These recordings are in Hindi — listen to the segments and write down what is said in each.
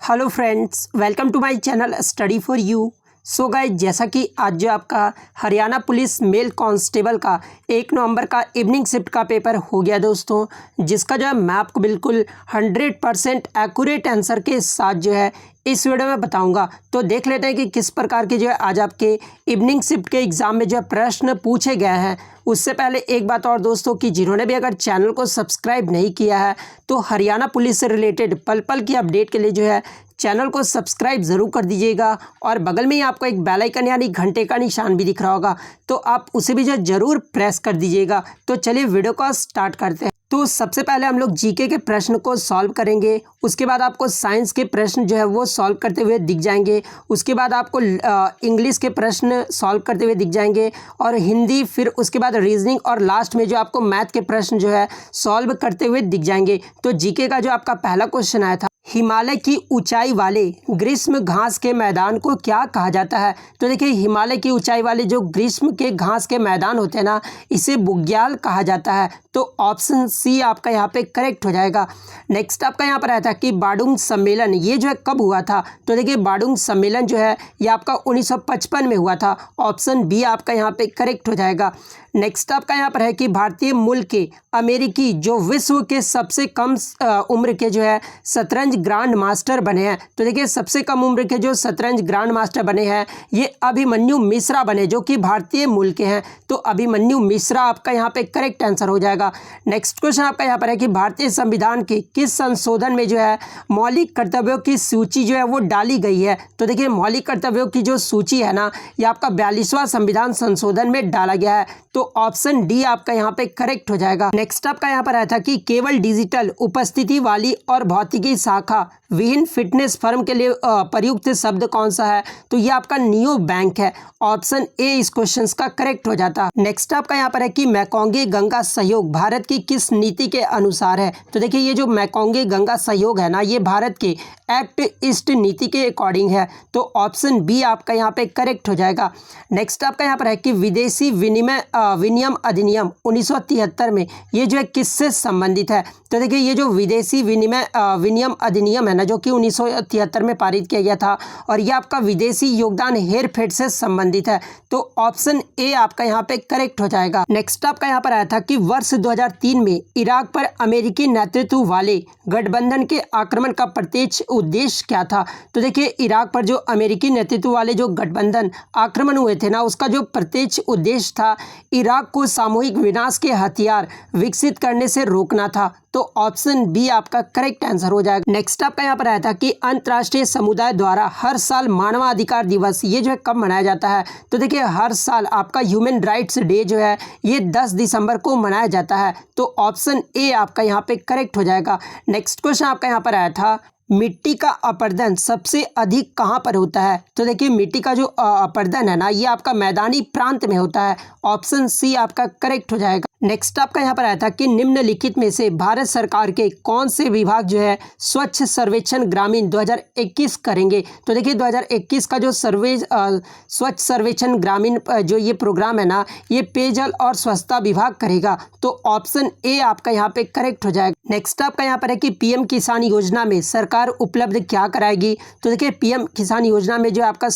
Hello friends, welcome to my channel study for you. So guys, जैसा कि आज जो आपका हरियाणा पुलिस मेल कांस्टेबल का 1 नवंबर का इवनिंग शिफ्ट का पेपर हो गया दोस्तों, जिसका जो है मैं आपको बिल्कुल 100% एक्यूरेट आंसर के साथ जो है इस वीडियो में बताऊंगा। तो देख लेते हैं कि किस प्रकार के जो है आज आपके इवनिंग शिफ्ट के एग्ज़ाम में जो है प्रश्न पूछे गए हैं। उससे पहले एक बात और दोस्तों, कि जिन्होंने भी अगर चैनल को सब्सक्राइब नहीं किया है तो हरियाणा पुलिस से रिलेटेड पल पल की अपडेट के लिए जो है चैनल को सब्सक्राइब ज़रूर कर दीजिएगा। और बगल में ही आपको एक बेल आइकन यानी घंटे का निशान भी दिख रहा होगा, तो आप उसे भी जो है ज़रूर प्रेस कर दीजिएगा। तो चलिए वीडियो को स्टार्ट करते हैं। तो सबसे पहले हम लोग जीके के प्रश्न को सॉल्व करेंगे। उसके बाद आपको साइंस के प्रश्न जो है वो सॉल्व करते हुए दिख जाएंगे। उसके बाद आपको इंग्लिश के प्रश्न सॉल्व करते हुए दिख जाएंगे और हिंदी, फिर उसके बाद रीजनिंग और लास्ट में जो आपको मैथ के प्रश्न जो है सॉल्व करते हुए दिख जाएंगे। तो जीके का जो आपका पहला क्वेश्चन आया था, हिमालय की ऊंचाई वाले ग्रीष्म घास के मैदान को क्या कहा जाता है। तो देखिए, हिमालय की ऊंचाई वाले जो ग्रीष्म के घास के मैदान होते हैं ना, इसे बुग्याल कहा जाता है। तो ऑप्शन सी आपका यहाँ पे करेक्ट हो जाएगा। नेक्स्ट आपका यहाँ पर आया था कि बाडुंग सम्मेलन, ये जो है कब हुआ था। तो देखिए, बाडुंग सम्मेलन जो है ये आपका 1955 में हुआ था। ऑप्शन बी आपका यहाँ पे करेक्ट हो जाएगा। नेक्स्ट आपका यहाँ पर है कि भारतीय मूल के अमेरिकी जो विश्व के सबसे कम उम्र के जो है शतरंज ग्रांड मास्टर बने हैं। तो देखिए, सबसे कम उम्र के जो शतरंज ग्रांड मास्टर बने हैं ये अभिमन्यु मिश्रा बने, जो कि भारतीय मूल के हैं। तो अभिमन्यु मिश्रा आपका यहाँ पे करेक्ट आंसर हो जाएगा। नेक्स्ट क्वेश्चन आपका यहाँ पर है कि भारतीय संविधान के किस संशोधन में जो है मौलिक कर्तव्यों की सूची जो है वो डाली गई है। तो देखिए, मौलिक कर्तव्यों की जो सूची है ना, ये आपका 42वां संविधान संशोधन में डाला गया है। तो ऑप्शन डी आपका यहाँ पे करेक्ट हो जाएगा। नेक्स्ट आपका यहाँ पर आया था कि केवल डिजिटल उपस्थिति वाली और भौतिकी शाखा विहीन फिटनेस फर्म के लिए प्रयुक्त शब्द कौन सा है। तो ये आपका नियो बैंक है। ऑप्शन ए इस क्वेश्चन का करेक्ट हो जाता। नेक्स्ट आपका यहाँ पर है कि मैकोंगे गंगा सहयोग भारत की किस नीति के अनुसार है। तो देखिए, ये जो मैकोंगे गंगा सहयोग है ना, ये भारत के एक्ट ईस्ट नीति के अकॉर्डिंग है। तो ऑप्शन बी आपका यहाँ पे करेक्ट हो जाएगा। नेक्स्ट आपका यहाँ पर है कि विदेशी विनिमय अधिनियम 1973 में ये जो है किससे संबंधित है। तो देखिए, ये जो विदेशी विनिमय अधिनियम है ना, जो कि 1973 में पारित किया गया था, और ये आपका विदेशी योगदान हेरफेर से संबंधित है। तो ऑप्शन ए आपका यहाँ पे करेक्ट हो जाएगा। नेक्स्ट आपका यहाँ पर आया था कि वर्ष 2003 में इराक पर अमेरिकी नेतृत्व वाले गठबंधन के आक्रमण का प्रत्यक्ष उद्देश्य क्या था। तो देखिए, इराक पर जो अमेरिकी नेतृत्व वाले जो गठबंधन आक्रमण हुए थे ना, उसका जो प्रत्यक्ष उद्देश्य था इराक को सामूहिक विनाश के हथियार विकसित करने से रोकना था। तो ऑप्शन बी आपका करेक्ट आंसर हो जाएगा। नेक्स्ट आपका यहाँ पर आया था कि अंतर्राष्ट्रीय समुदाय द्वारा हर साल मानवाधिकार दिवस ये जो है कब मनाया जाता है। तो देखिए, हर साल आपका ह्यूमन राइट्स डे जो है ये 10 दिसंबर को मनाया जाता है। तो ऑप्शन ए आपका यहाँ पे करेक्ट हो जाएगा। नेक्स्ट क्वेश्चन आपका यहाँ पर आया था, मिट्टी का अपरदन सबसे अधिक कहाँ पर होता है। तो देखिए, मिट्टी का जो अपरदन है ना, ये आपका मैदानी प्रांत में होता है। ऑप्शन सी आपका करेक्ट हो जाएगा। नेक्स्ट आपका यहाँ पर आया था कि निम्नलिखित में से भारत सरकार के कौन से विभाग जो है स्वच्छ सर्वेक्षण ग्रामीण 2021 करेंगे। तो देखिए, 2021 का जो स्वच्छ सर्वेक्षण ग्रामीण जो ये प्रोग्राम है ना, ये पेयजल और स्वच्छता विभाग करेगा। तो ऑप्शन ए आपका यहाँ पे करेक्ट हो जाएगा। नेक्स्ट आपका यहाँ पर है कि पीएम किसान योजना में सरकार उपलब्ध क्या कराएगी। तो देखिए, पीएम किसान योजना में जो आपका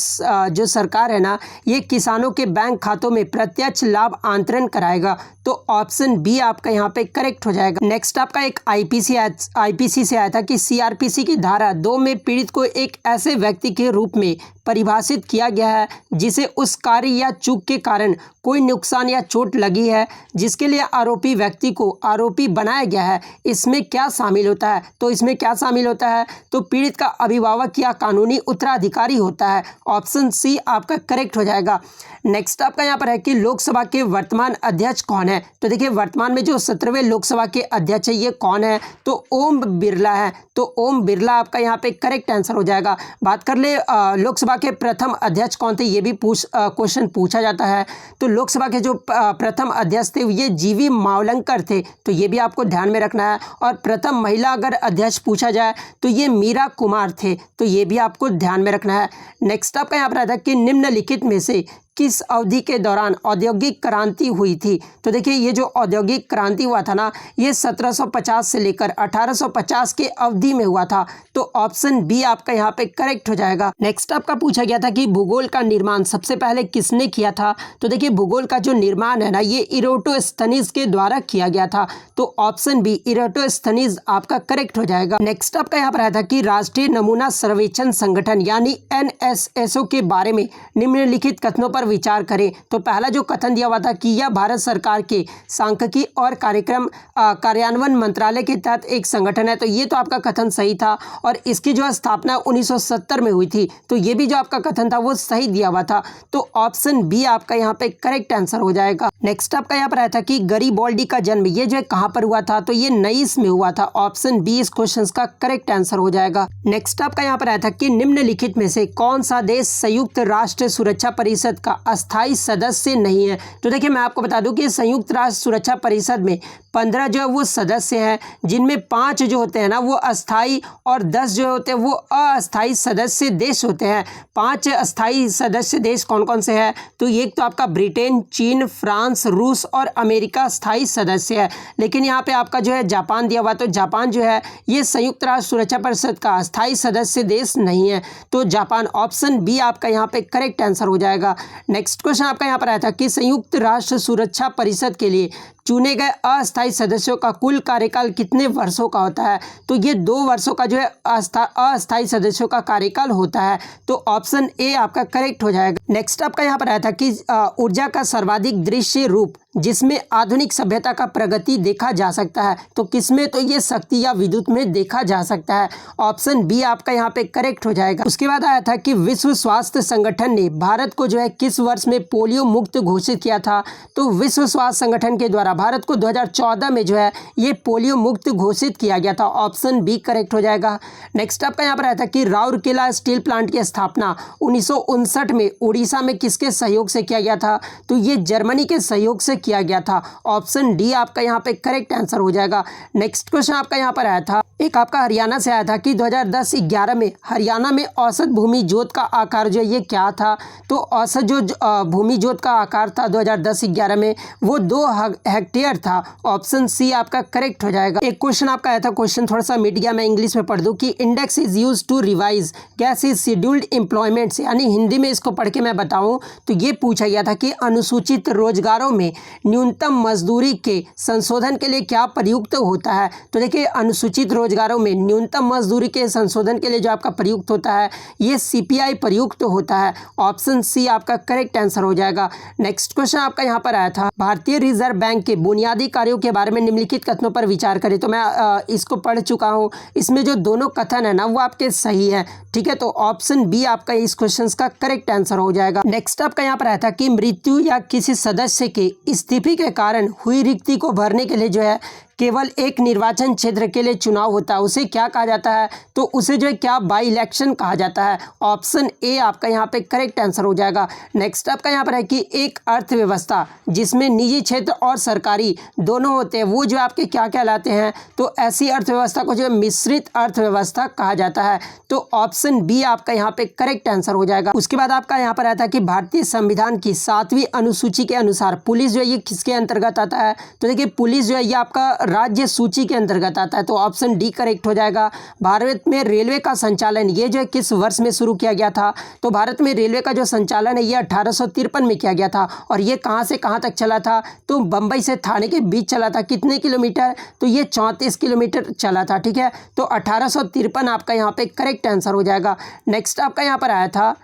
जो सरकार है ना, ये किसानों के बैंक खातों में प्रत्यक्ष लाभ अंतरण कराएगा। तो ऑप्शन बी आपका यहाँ पे करेक्ट हो जाएगा। नेक्स्ट आपका एक आईपीसी से आया था कि सीआरपीसी की धारा 2 में पीड़ित को एक ऐसे व्यक्ति के रूप में परिभाषित किया गया है जिसे उस कार्य या चूक के कारण कोई नुकसान या चोट लगी है जिसके लिए आरोपी व्यक्ति को आरोपी बनाया गया है। इसमें क्या शामिल होता है। तो इसमें क्या शामिल होता है, तो पीड़ित का अभिभावक या कानूनी उत्तराधिकारी होता है। ऑप्शन सी आपका करेक्ट हो जाएगा। नेक्स्ट आपका यहाँ पर है कि लोकसभा के वर्तमान अध्यक्ष कौन है। तो देखिए, वर्तमान में जो 17वें लोकसभा के अध्यक्ष है ये कौन है, तो ओम बिरला है। तो ओम बिरला आपका यहाँ पे करेक्ट आंसर हो जाएगा। बात कर ले लोकसभा के प्रथम अध्यक्ष कौन थे, ये भी क्वेश्चन पूछा जाता है। तो लोकसभा के जो प्रथम अध्यक्ष थे ये जीवी मावलंकर थे। तो ये भी आपको ध्यान में रखना है। और प्रथम महिला अगर अध्यक्ष पूछा जाए तो ये मीरा कुमार थे। तो ये भी आपको ध्यान में रखना है। नेक्स्ट आपका यहाँ पर आता है कि निम्नलिखित में से किस अवधि के दौरान औद्योगिक क्रांति हुई थी? तो देखिए ये जो औद्योगिक क्रांति हुआ था ना, ये 1750 से लेकर 1850 के अवधि में हुआ था। तो ऑप्शन बी आपका यहाँ पे करेक्ट हो जाएगा। नेक्स्ट आपका पूछा गया था कि भूगोल का निर्माण सबसे पहले किसने किया था? तो देखिए भूगोल का जो निर्माण है ना, ये इराटोस्थनीज के द्वारा किया गया था। तो ऑप्शन बी इराटोस्थनीज आपका करेक्ट हो जाएगा। नेक्स्ट आपका यहाँ पर आया था कि राष्ट्रीय नमूना सर्वेक्षण संगठन यानी NSSO के बारे में निम्नलिखित कथनों पर विचार करें। तो पहला जो कथन दिया हुआ था कि यह भारत सरकार के सांख्यिकी और कार्यक्रम कार्यान्वयन मंत्रालय के तहत एक संगठन है। तो ये तो आपका कथन सही था और इसकी जो स्थापना 1970 में हुई थी। तो ये भी जो आपका कथन था वो सही दिया हुआ था। तो ऑप्शन बी आपका यहाँ पे करेक्ट आंसर हो जाएगा। नेक्स्ट आपका यहाँ पर आया था कि गरीबोल्डी का जन्म ये जो है कहाँ पर हुआ था? तो ये नईस में हुआ था। ऑप्शन बी इस क्वेश्चन का करेक्ट आंसर हो जाएगा। नेक्स्ट आपका यहाँ पर आया था कि निम्नलिखित में से कौन सा देश संयुक्त राष्ट्र सुरक्षा परिषद का अस्थायी सदस्य नहीं है? तो देखिए मैं आपको बता दूं कि संयुक्त राष्ट्र सुरक्षा परिषद में 15 जो है वो सदस्य हैं, जिनमें 5 जो होते हैं ना वो अस्थायी और 10 जो होते हैं वो अस्थायी सदस्य देश होते हैं। 5 अस्थायी सदस्य देश कौन कौन से हैं? तो एक तो आपका ब्रिटेन, चीन, फ्रांस, रूस और अमेरिका स्थायी सदस्य है। लेकिन यहाँ पे आपका जो है जापान दिया हुआ, तो जापान जो है ये संयुक्त राष्ट्र सुरक्षा परिषद का अस्थायी सदस्य देश नहीं है। तो जापान ऑप्शन बी आपका यहाँ पे करेक्ट आंसर हो जाएगा। नेक्स्ट क्वेश्चन आपका यहाँ पर आया था कि संयुक्त राष्ट्र सुरक्षा परिषद के लिए चुने गए अस्थायी सदस्यों का कुल कार्यकाल कितने वर्षों का होता है? तो ये 2 वर्षों का जो है अस्थायी सदस्यों का कार्यकाल होता है। तो ऑप्शन ए आपका करेक्ट हो जाएगा। नेक्स्ट आपका यहाँ पर आया था कि ऊर्जा का सर्वाधिक दृश्य रूप जिसमें आधुनिक सभ्यता का प्रगति देखा जा सकता है, तो किसमें? तो ये शक्ति या विद्युत में देखा जा सकता है। ऑप्शन बी आपका यहाँ पे करेक्ट हो जाएगा। उसके बाद आया था कि विश्व स्वास्थ्य संगठन ने भारत को जो है किस वर्ष में पोलियो मुक्त घोषित किया था? तो विश्व स्वास्थ्य संगठन के द्वारा भारत को 2014 में जो है ये पोलियो मुक्त घोषित किया गया था। ऑप्शन बी करेक्ट हो जाएगा। नेक्स्ट आपका यहाँ पर आया था कि राउरकेला स्टील प्लांट की स्थापना 1959 में उड़ीसा में किसके सहयोग से किया गया था? तो ये जर्मनी के सहयोग से किया गया था। ऑप्शन डी आपका यहाँ पे करेक्ट आंसर हो जाएगा। नेक्स्ट क्वेश्चन आपका यहाँ पर आया था, एक आपका हरियाणा से आया था कि 2010-11 में हरियाणा में औसत भूमि जोत का आकार जो है ये क्या था? तो औसत जो भूमि जोत का आकार था 2010-11 में वो 2 हेक्टेयर था। ऑप्शन सी आपका करेक्ट हो जाएगा। एक क्वेश्चन आपका आया था, क्वेश्चन थोड़ा सा मिट गया, मैं इंग्लिश में पढ़ दूं कि index is use to revise gas is scheduled employments, यानी हिंदी में इसको पढ़ के मैं बताऊं तो ये पूछा गया था कि अनुसूचित रोजगारों में न्यूनतम मजदूरी के संशोधन के लिए क्या प्रयुक्त होता है? तो देखिए अनुसूचित रोजगारों में न्यूनतम मजदूरी के संशोधन के लिए जो आपका प्रयुक्त होता है ये CPI प्रयुक्त होता है। ऑप्शन सी आपका करेक्ट आंसर हो जाएगा। नेक्स्ट क्वेश्चन आपका यहाँ पर आया था, भारतीय रिजर्व बैंक के बुनियादी कार्यों के बारे में निम्नलिखित कथनों पर विचार करें। तो मैं इसको पढ़ चुका हूँ, इसमें जो दोनों कथन है ना वो आपके सही है, ठीक है। तो ऑप्शन बी आपका इस क्वेश्चन का करेक्ट आंसर हो जाएगा। नेक्स्ट आपका यहाँ पर आया था कि मृत्यु या किसी सदस्य के इस्तीफे के कारण हुई रिक्ति को भरने के लिए जो है केवल एक निर्वाचन क्षेत्र के लिए चुनाव होता है, उसे क्या कहा जाता है? तो उसे जो है क्या बाई इलेक्शन कहा जाता है। ऑप्शन ए आपका यहाँ पे करेक्ट आंसर हो जाएगा। नेक्स्ट आपका यहाँ पर है कि एक अर्थव्यवस्था जिसमें निजी क्षेत्र और सरकारी दोनों होते हैं वो जो आपके क्या कहलाते हैं? तो ऐसी अर्थव्यवस्था को जो है मिश्रित अर्थव्यवस्था कहा जाता है। तो ऑप्शन बी आपका यहाँ पे करेक्ट आंसर हो जाएगा। उसके बाद आपका यहाँ पर आया था कि भारतीय संविधान की 7वीं अनुसूची के अनुसार पुलिस जो है ये किसके अंतर्गत आता है? तो देखिए पुलिस जो है ये आपका राज्य सूची के अंतर्गत आता है। तो ऑप्शन डी करेक्ट हो जाएगा। भारत में रेलवे का संचालन ये जो है किस वर्ष में शुरू किया गया था? तो भारत में रेलवे का जो संचालन है ये 1853 में किया गया था और ये कहाँ से कहाँ तक चला था? तो बम्बई से थाने के बीच चला था। कितने किलोमीटर? तो ये 34 किलोमीटर चला था, ठीक है। तो 1853 आपका यहाँ पे करेक्ट आंसर हो जाएगा। नेक्स्ट आपका यहाँ पर आया था,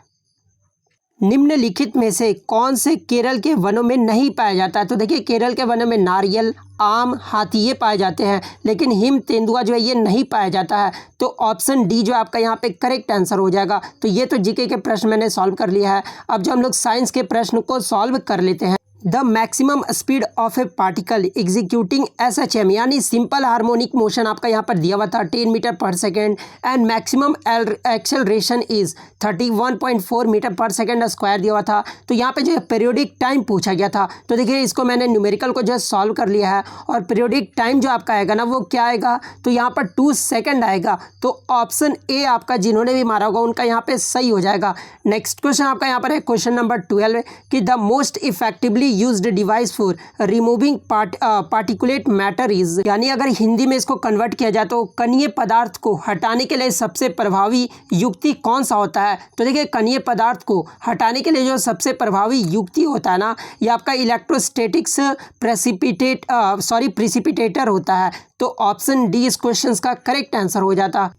निम्नलिखित में से कौन से केरल के वनों में नहीं पाया जाता है? तो देखिए केरल के वनों में नारियल, आम, हाथी ये पाए जाते हैं, लेकिन हिम तेंदुआ जो है ये नहीं पाया जाता है। तो ऑप्शन डी जो आपका यहाँ पे करेक्ट आंसर हो जाएगा। तो ये तो जीके के प्रश्न मैंने सॉल्व कर लिया है। अब जो हम लोग साइंस के प्रश्न को सॉल्व कर लेते हैं। The maximum speed of a particle executing SHM यानी सिंपल हार्मोनिक मोशन आपका यहाँ पर दिया हुआ था 10 metre per second and maximum acceleration is 31.4 metre per second square दिया हुआ था। तो यहाँ पे जो है पीरियोडिक टाइम पूछा गया था। तो देखिए इसको मैंने न्यूमेरिकल को जो है सॉल्व कर लिया है और पीरियोडिक टाइम जो आपका आएगा ना वो क्या आएगा, तो यहाँ पर 2 सेकेंड आएगा। तो ऑप्शन ए आपका जिन्होंने भी मारा होगा उनका यहाँ पे सही हो जाएगा। नेक्स्ट क्वेश्चन आपका यहाँ पर है क्वेश्चन नंबर 12 कि the most effectively used device for removing particulate matter is, यानी अगर हिंदी में इसको कन्वर्ट किया जाए तो कणीय पदार्थ को हटाने के लिए सबसे प्रभावी युक्ति कौन सा होता है। तो देखिए कणीय पदार्थ को हटाने के लिए जो सबसे प्रभावी युक्ति होता है ना ये आपका इलेक्ट्रोस्टैटिक्स प्रेसिपिटेटर होता है। तो ऑप्शन डी इस क्वेश्चन का करेक्ट आंसर हो जाता।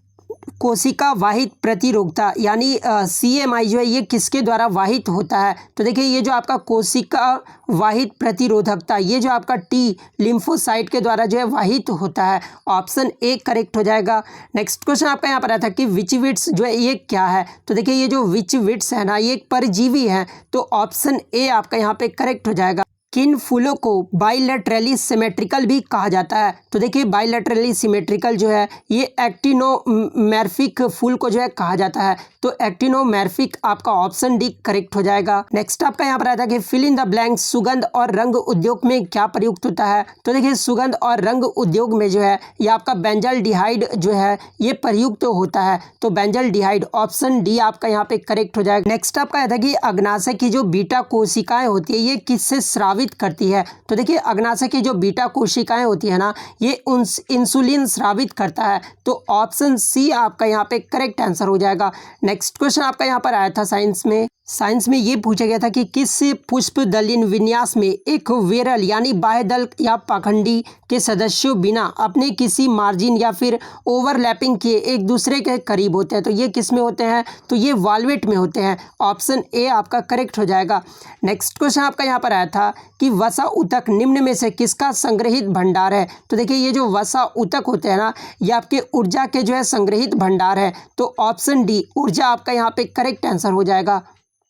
कोशिका वाहित प्रतिरोधकता यानी CMI जो है ये किसके द्वारा वाहित होता है। तो देखिए ये जो आपका कोशिका वाहित प्रतिरोधकता ये जो आपका T लिम्फोसाइट के द्वारा जो है वाहित होता है। ऑप्शन ए करेक्ट हो जाएगा। नेक्स्ट क्वेश्चन आपका यहाँ पर आता है कि विचविट्स जो है ये क्या है। तो देखिए ये जो विचविट्स है ना ये एक परजीवी है। तो ऑप्शन ए आपका यहाँ पे करेक्ट हो जाएगा। किन फूलों को बाइलेटरली सिमेट्रिकल भी कहा जाता है। तो देखिए बाइलेटरली सिमेट्रिकल जो है ये एक्टिनोमेर्फिक फूल को जो है कहा जाता है। तो एक्टिनोमेर्फिक आपका ऑप्शन डी करेक्ट हो जाएगा। नेक्स्ट आपका यहाँ पर आता है कि फिल इन द ब्लैंक सुगंध और रंग उद्योग में क्या प्रयुक्त होता है। तो देखिए सुगंध और रंग उद्योग में जो है ये आपका बेंजल्डिहाइड जो है ये प्रयुक्त होता है। तो बेंजल्डिहाइड ऑप्शन डी आपका यहाँ पे करेक्ट हो जाएगा। नेक्स्ट आपका आता है कि अग्नाशय की जो बीटा कोशिकाएं होती है ये किससे स्रावित करती है। तो देखिए अग्नाशय की जो बीटा कोशिकाएं होती है ना ये इंसुलिन स्रावित करता है। तो ऑप्शन सी आपका यहाँ पे करेक्ट आंसर हो जाएगा। नेक्स्ट क्वेश्चन आपका यहाँ पर आया था साइंस में ये पूछा गया था कि किस पुष्प दलिन विन्यास में एक वेरल यानी बाह्य दल या पाखंडी के सदस्यों बिना अपने किसी मार्जिन या फिर ओवरलैपिंग किए एक दूसरे के करीब होते हैं। तो ये किस में होते हैं, तो ये वाल्वेट में होते हैं। ऑप्शन ए आपका करेक्ट हो जाएगा। नेक्स्ट क्वेश्चन आपका यहाँ पर आया था कि वसा ऊतक निम्न में से किसका संग्रहित भंडार है। तो देखिए ये जो वसा ऊतक होते हैं ना ये आपके ऊर्जा के जो है संग्रहित भंडार है। तो ऑप्शन डी ऊर्जा आपका यहाँ पे करेक्ट आंसर हो जाएगा।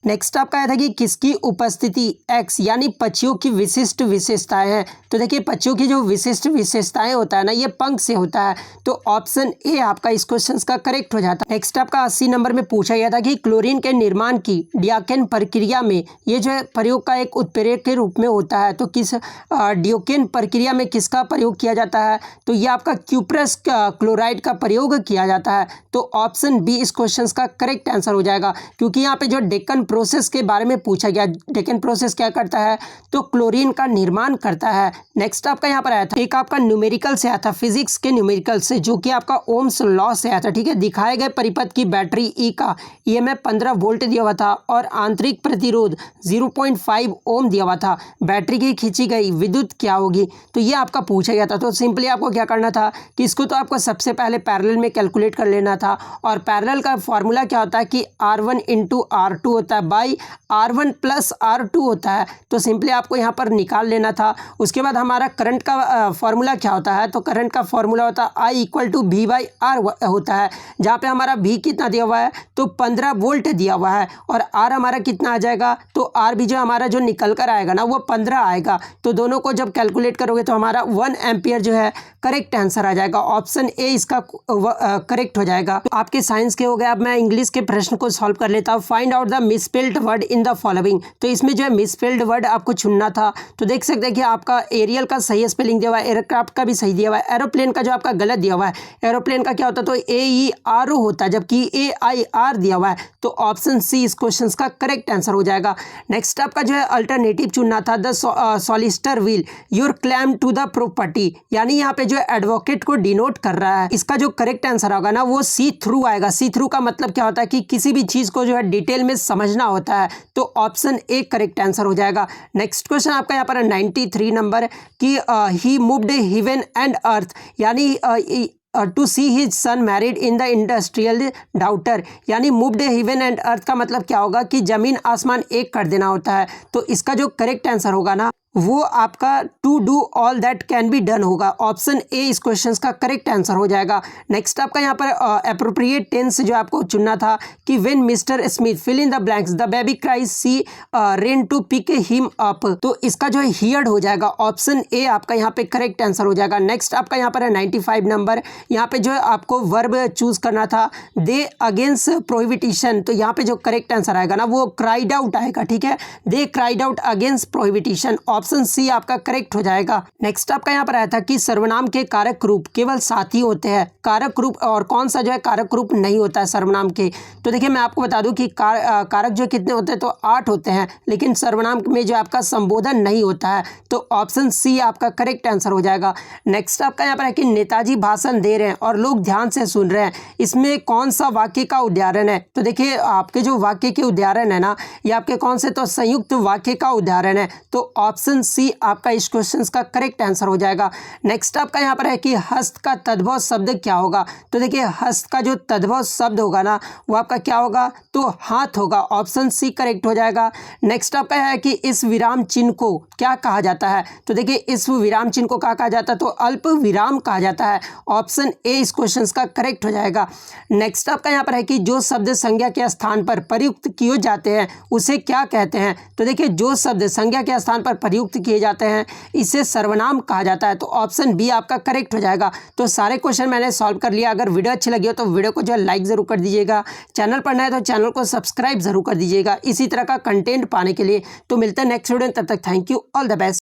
नेक्स्ट आपका आया था कि किसकी उपस्थिति एक्स यानी पक्षियों की विशिष्ट विशेषताएं हैं। तो देखिए पक्षियों की जो विशिष्ट विशेषताएं होता है ना ये पंख से होता है। तो ऑप्शन ए आपका इस क्वेश्चन का करेक्ट हो जाता है। नेक्स्ट आपका 80 नंबर में पूछा गया था कि क्लोरीन के निर्माण की डियाकेन प्रक्रिया में ये जो है प्रयोग का एक उत्प्रेरक के रूप में होता है। तो किस डियोकेन प्रक्रिया में किसका प्रयोग किया जाता है, तो ये आपका क्यूप्रस क्लोराइड का प्रयोग किया जाता है। तो ऑप्शन बी इस क्वेश्चन का करेक्ट आंसर हो जाएगा, क्योंकि यहाँ पे जो डेक्कन प्रोसेस के बारे में पूछा गया। डेक्कन प्रोसेस क्या करता है, तो क्लोरीन का निर्माण करता है। नेक्स्ट आपका यहाँ पर आया था एक आपका न्यूमेरिकल से आया था, फिजिक्स के न्यूमेरिकल से, जो कि आपका ओम्स लॉ से आया था। ठीक है, दिखाए गए परिपथ की बैटरी ई का ईएमएफ 15 वोल्ट दिया हुआ था और आंतरिक प्रतिरोध 0.5 ओम दिया हुआ था। बैटरी की खींची गई विद्युत क्या होगी, तो ये आपका पूछा गया था। तो सिंपली आपको क्या करना था कि इसको तो आपको सबसे पहले पैरेलल में कैलकुलेट कर लेना था। और पैरेलल का फॉर्मूला क्या होता है कि R1 × R2 होता है बाई R1 + R2 होता है। तो सिंपली आपको यहाँ पर निकाल लेना था। उसके बाद हमारा करंट का फॉर्मूला क्या होता है, तो करंट का फॉर्मूला होता है I = V/R होता है, जहाँ पे हमारा V कितना दिया हुआ है, तो 15 वोल्ट दिया हुआ है। और R हमारा कितना आ जाएगा, तो R भी जो हमारा जो निकल कर आएगा ना वो 15 आएगा। तो दोनों को जब कैलकुलेट करोगे तो हमारा 1 एम्पियर जो है करेक्ट आंसर आ जाएगा। ऑप्शन ए इसका करेक्ट हो जाएगा। तो आपके साइंस के हो गए। अब मैं इंग्लिश के प्रश्न को सॉल्व कर लेता हूँ। Find out the misspelled word in the following. तो इसमें जो है मिसस्पेल्ड वर्ड आपको चुनना था। तो देख सकते हैं कि आपका एरियल का सही स्पेलिंग दिया हुआ है, एयरक्राफ्ट का भी सही दिया हुआ है, एरोप्लेन का जो आपका गलत दिया हुआ है। एरोप्लेन का क्या होता है, तो AERO होता है, जबकि AIR दिया हुआ है। तो ऑप्शन सी इस क्वेश्चन का करेक्ट आंसर हो जाएगा। नेक्स्ट आपका जो है अल्टरनेटिव चुनना था, the solicitor will your claim to the property, यानी यहाँ पे जो एडवोकेट को डिनोट कर रहा है। इसका जो करेक्ट आंसर होगा ना वो सी थ्रू आएगा। सी थ्रू का मतलब क्या होता है कि किसी भी चीज को जो है डिटेल में समझना होता है। तो ऑप्शन ए करेक्ट आंसर हो जाएगा। नेक्स्ट क्वेश्चन आपका यहाँ पर 93 नंबर कि he moved heaven and earth, यानी to see his son married in the industrial daughter, यानी मूव्ड हेवन एंड अर्थ का मतलब क्या होगा कि जमीन आसमान एक कर देना होता है। तो इसका जो करेक्ट आंसर होगा ना वो आपका to do all that can be done होगा। ऑप्शन ए इस क्वेश्चन का करेक्ट आंसर हो जाएगा। नेक्स्ट आपका यहाँ पर अप्रोप्रिएट टेंस जो आपको चुनना था कि when Mr Smith fill in the blanks the baby cries she ran to pick him up, तो इसका जो है हियर्ड हो जाएगा। ऑप्शन ए आपका यहाँ पे करेक्ट आंसर हो जाएगा। नेक्स्ट आपका यहाँ पर है 95 नंबर। यहाँ पे जो है आपको वर्ब चूज करना था दे अगेंस्ट प्रोहिबिटिशन, तो यहाँ पे जो करेक्ट आंसर आएगा ना वो क्राइड आउट आएगा। ठीक है, they cried out against prohibition, option C आपका करेक्ट हो जाएगा। नेक्स्ट आपका यहाँ पर आया था कि सर्वनाम के कारक रूप केवल 7 ही होते हैं, कारक रूप और कौन सा जो है कारक रूप नहीं होता है सर्वनाम के। तो देखिए मैं आपको बता दूं कि कारक जो कितने होते हैं, तो 8 होते हैं, लेकिन सर्वनाम में जो आपका संबोधन नहीं होता है, तो ऑप्शन सी आपका करेक्ट आंसर हो जाएगा। नेक्स्ट आपका यहाँ पर है कि नेताजी भाषण दे रहे हैं और लोग ध्यान से सुन रहे हैं, इसमें कौन सा वाक्य का उदाहरण है। तो देखिए आपके जो वाक्य के उदाहरण है ना, ये आपके कौन से, तो संयुक्त वाक्य का उदाहरण है, तो ऑप्शन सी आपका इस क्वेश्चन का करेक्ट आंसर हो जाएगा। नेक्स्ट आपका यहाँ पर है कि हस्त का तद्भव शब्द क्या होगा। तो देखिए हस्त का जो तद्भव शब्द होगा ना वो आपका क्या होगा, तो हाथ होगा, ऑप्शन सी करेक्ट हो जाएगा। नेक्स्ट आपका है कि इस विराम चिन्ह को क्या कहा जाता है। तो देखिए इस विराम चिन्ह को क्या कहा जाता है, तो अल्प विराम कहा जाता है, ऑप्शन ए इस क्वेश्चन का करेक्ट हो जाएगा। नेक्स्ट आपका यहाँ पर है कि जो शब्द संज्ञा के स्थान पर प्रयुक्त किए जाते हैं उसे क्या कहते हैं। तो देखिए जो शब्द संज्ञा के स्थान पर प्रयुक्त किए जाते हैं इसे सर्वनाम कहा जाता है, तो ऑप्शन बी आपका करेक्ट हो जाएगा। तो सारे क्वेश्चन मैंने सॉल्व कर लिया। अगर वीडियो अच्छी लगी हो तो वीडियो को जो है लाइक ज़रूर कर दीजिएगा, चैनल पर नए है तो चैनल को सब्सक्राइब ज़रूर कर दीजिएगा इसी तरह का कंटेंट पाने के लिए। तो मिलते हैं नेक्स्ट वीडियो, तब तक thank you, all the best.